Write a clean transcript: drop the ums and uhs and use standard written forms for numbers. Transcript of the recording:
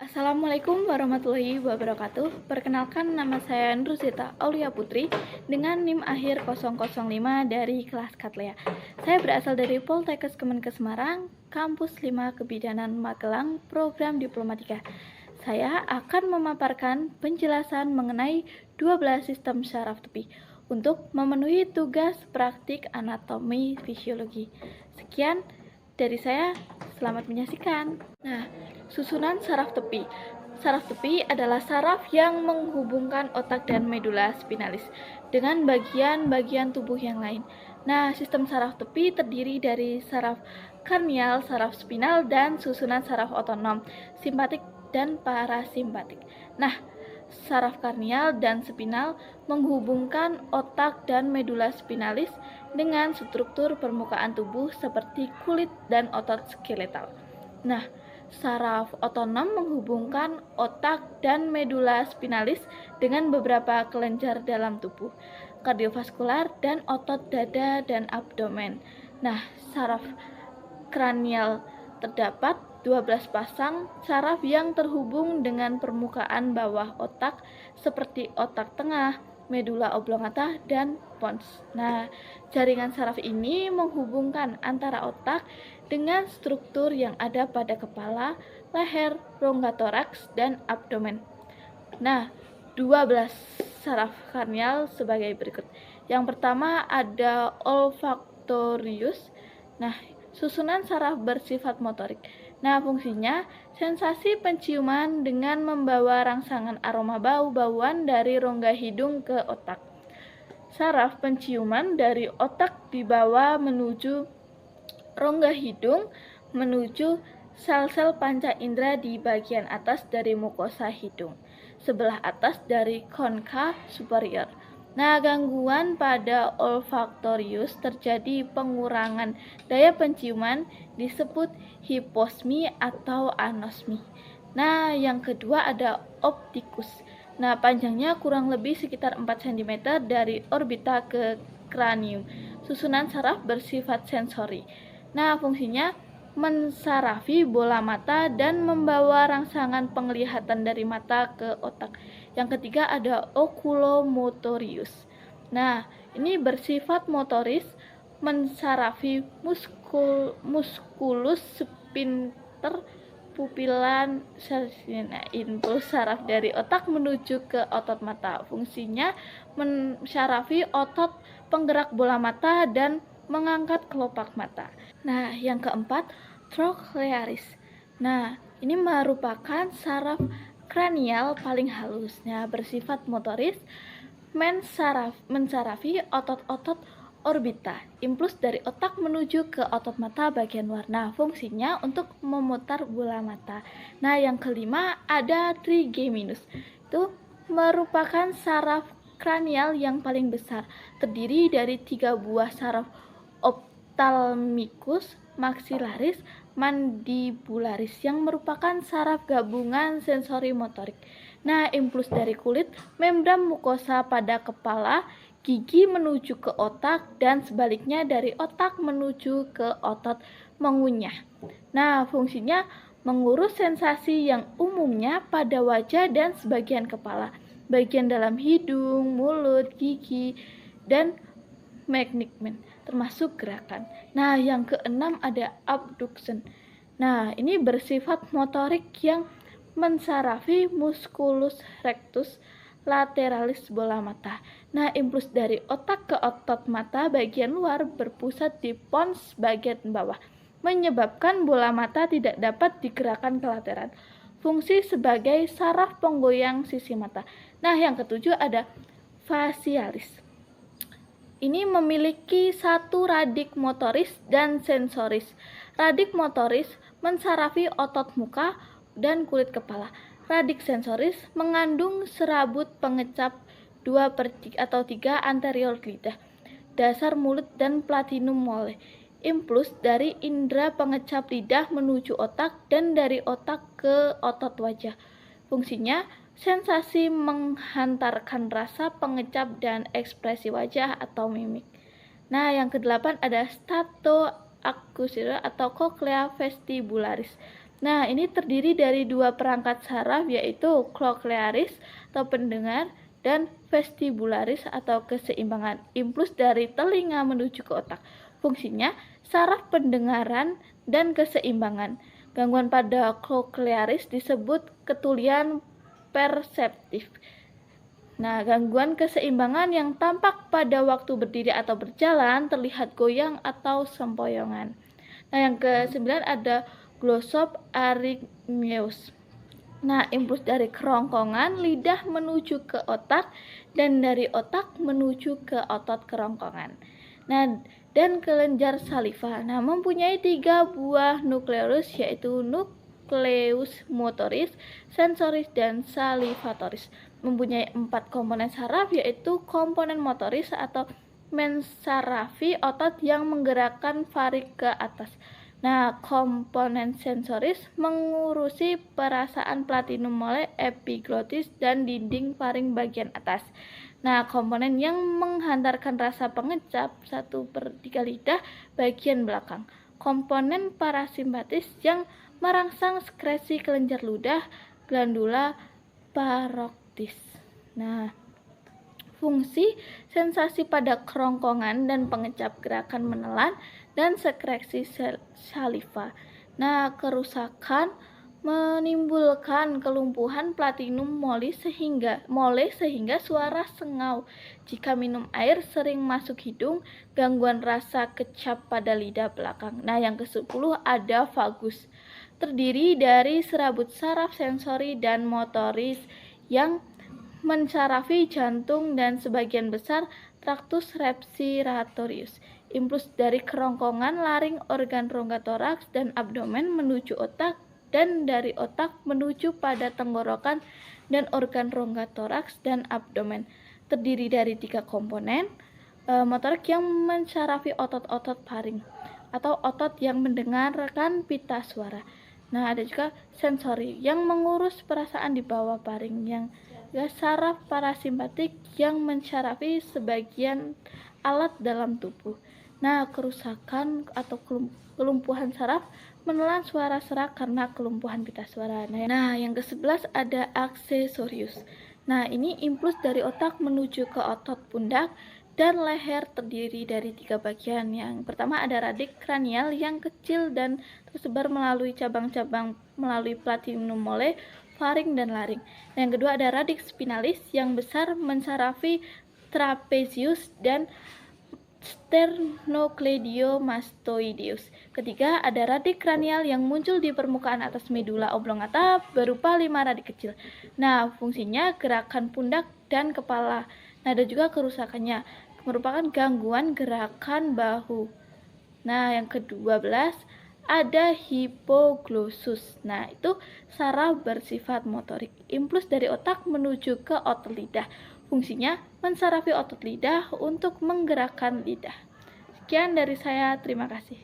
Assalamualaikum warahmatullahi wabarakatuh. Perkenalkan, nama saya Nuruzita Aulia Putri dengan NIM akhir 005 dari kelas Katlea. Saya berasal dari Poltekkes Kemenkes Semarang, Kampus 5 Kebidanan Magelang, Program Diplomatika. Saya akan memaparkan penjelasan mengenai 12 sistem syaraf tepi untuk memenuhi tugas praktik anatomi fisiologi. Sekian dari saya, selamat menyaksikan. Nah, susunan saraf tepi. Saraf tepi adalah saraf yang menghubungkan otak dan medula spinalis dengan bagian-bagian tubuh yang lain. Nah, sistem saraf tepi terdiri dari saraf karnial, saraf spinal, dan susunan saraf otonom, simpatik dan parasimpatik. Nah, saraf karnial dan spinal menghubungkan otak dan medula spinalis dengan struktur permukaan tubuh seperti kulit dan otot skeletal. Nah, saraf otonom menghubungkan otak dan medula spinalis dengan beberapa kelenjar dalam tubuh, kardiovaskular, dan otot dada dan abdomen. Nah, saraf kranial terdapat 12 pasang saraf yang terhubung dengan permukaan bawah otak seperti otak tengah, medula oblongata, dan pons. Nah, jaringan saraf ini menghubungkan antara otak dengan struktur yang ada pada kepala, leher, rongga toraks, dan abdomen. Nah, 12 saraf karnial sebagai berikut. Yang pertama ada olfaktorius. Nah, susunan saraf bersifat motorik. Nah, fungsinya sensasi penciuman dengan membawa rangsangan aroma bau-bauan dari rongga hidung ke otak. Saraf penciuman dari otak dibawa menuju rongga hidung menuju sel-sel panca indera di bagian atas dari mukosa hidung, sebelah atas dari konka superior. Nah, gangguan pada olfaktorius terjadi pengurangan daya penciuman disebut hiposmi atau anosmi. Nah, yang kedua ada optikus. Nah, panjangnya kurang lebih sekitar 4 cm dari orbita ke kranium. Susunan saraf bersifat sensori. Nah, fungsinya mensarafi bola mata dan membawa rangsangan penglihatan dari mata ke otak. Yang ketiga ada oculomotorius. Nah, ini bersifat motoris, mensarafi muskulus sphincter pupilan impuls saraf dari otak menuju ke otot mata. Fungsinya mensarafi otot penggerak bola mata dan mengangkat kelopak mata. Nah, yang keempat, trochlearis. Nah, ini merupakan saraf kranial paling halusnya, bersifat motoris, mensarafi otot-otot orbita, impuls dari otak menuju ke otot mata bagian luar. Nah, fungsinya untuk memutar bola mata. Nah, yang kelima ada trigeminus. Itu merupakan saraf kranial yang paling besar, terdiri dari 3 buah saraf ophthalmicus, maxillaris, mandibularis yang merupakan saraf gabungan sensori motorik. Nah, impuls dari kulit, membran mukosa pada kepala, gigi menuju ke otak, dan sebaliknya dari otak menuju ke otot mengunyah. Nah, fungsinya mengurus sensasi yang umumnya pada wajah dan sebagian kepala, bagian dalam hidung, mulut, gigi, dan manajemen, termasuk gerakan. Nah, yang keenam ada abduction. Nah, ini bersifat motorik yang mensarafi musculus rectus lateralis bola mata. Nah, impuls dari otak ke otot mata bagian luar berpusat di pons bagian bawah, menyebabkan bola mata tidak dapat digerakkan ke lateral. Fungsi sebagai saraf penggoyang sisi mata. Nah, yang ketujuh ada facialis. Ini memiliki satu radik motoris dan sensoris. Radik motoris mensarafi otot muka dan kulit kepala. Radik sensoris mengandung serabut pengecap 2/3 atau 3 anterior lidah, dasar mulut, dan platinum mole. Impuls dari indera pengecap lidah menuju otak dan dari otak ke otot wajah. Fungsinya sensasi menghantarkan rasa pengecap dan ekspresi wajah atau mimik. Nah, yang kedelapan ada statoakusis atau cochlea vestibularis. Nah, ini terdiri dari dua perangkat saraf, yaitu cochlearis atau pendengar dan vestibularis atau keseimbangan. Impuls dari telinga menuju ke otak. Fungsinya saraf pendengaran dan keseimbangan. Gangguan pada cochlearis disebut ketulian perseptif. Nah, gangguan keseimbangan yang tampak pada waktu berdiri atau berjalan, terlihat goyang atau sempoyongan. Nah, yang ke-9 ada glossop arrhythmias. Nah, impuls dari kerongkongan lidah menuju ke otak dan dari otak menuju ke otot kerongkongan. Nah, dan kelenjar saliva. Nah, mempunyai 3 buah nukleus, yaitu nukleus motoris, sensoris, dan salivatoris. Mempunyai 4 komponen saraf, yaitu komponen motoris atau mensarafi otot yang menggerakkan varik ke atas. Nah, komponen sensoris mengurusi perasaan platinum mole, epiglotis, dan dinding faring bagian atas. Nah, komponen yang menghantarkan rasa pengecap 1/3 lidah bagian belakang. Komponen parasimpatis yang merangsang sekresi kelenjar ludah, glandula paroktis. Nah, fungsi sensasi pada kerongkongan dan pengecap gerakan menelan dan sekresi saliva. Nah, kerusakan menimbulkan kelumpuhan platinum mole sehingga suara sengau. Jika minum air sering masuk hidung, gangguan rasa kecap pada lidah belakang. Nah, yang ke-10 ada vagus. Terdiri dari serabut saraf sensori dan motoris yang mensarafi jantung dan sebagian besar traktus respiratorius. Impuls dari kerongkongan, laring, organ rongga toraks, dan abdomen menuju otak, dan dari otak menuju pada tenggorokan dan organ rongga toraks dan abdomen. Terdiri dari 3 komponen motorik yang mensarafi otot-otot faring atau otot yang mendengarkan pita suara. Nah, ada juga sensori yang mengurus perasaan di bawah faring, yang saraf parasimpatik yang mensarafi sebagian alat dalam tubuh. Nah, kerusakan atau kelumpuhan saraf menelan suara serak karena kelumpuhan pita suara. Nah, yang ke-11 ada aksesorius. Nah, ini impuls dari otak menuju ke otot pundak dan leher, terdiri dari 3 bagian. Yang pertama ada radik kranial yang kecil dan tersebar melalui cabang-cabang melalui platinum mole, faring, dan laring. Yang kedua ada radik spinalis yang besar mensarafi trapezius dan sternocleidomastoideus. Ketiga, ada radik kranial yang muncul di permukaan atas medula oblongata berupa 5 radik kecil. Nah, fungsinya gerakan pundak dan kepala. Nah, ada juga kerusakannya, merupakan gangguan gerakan bahu. Nah, yang ke-12 ada hipoglossus. Nah, itu saraf bersifat motorik. Impuls dari otak menuju ke otot lidah. Fungsinya mensarafi otot lidah untuk menggerakkan lidah. Sekian dari saya, terima kasih.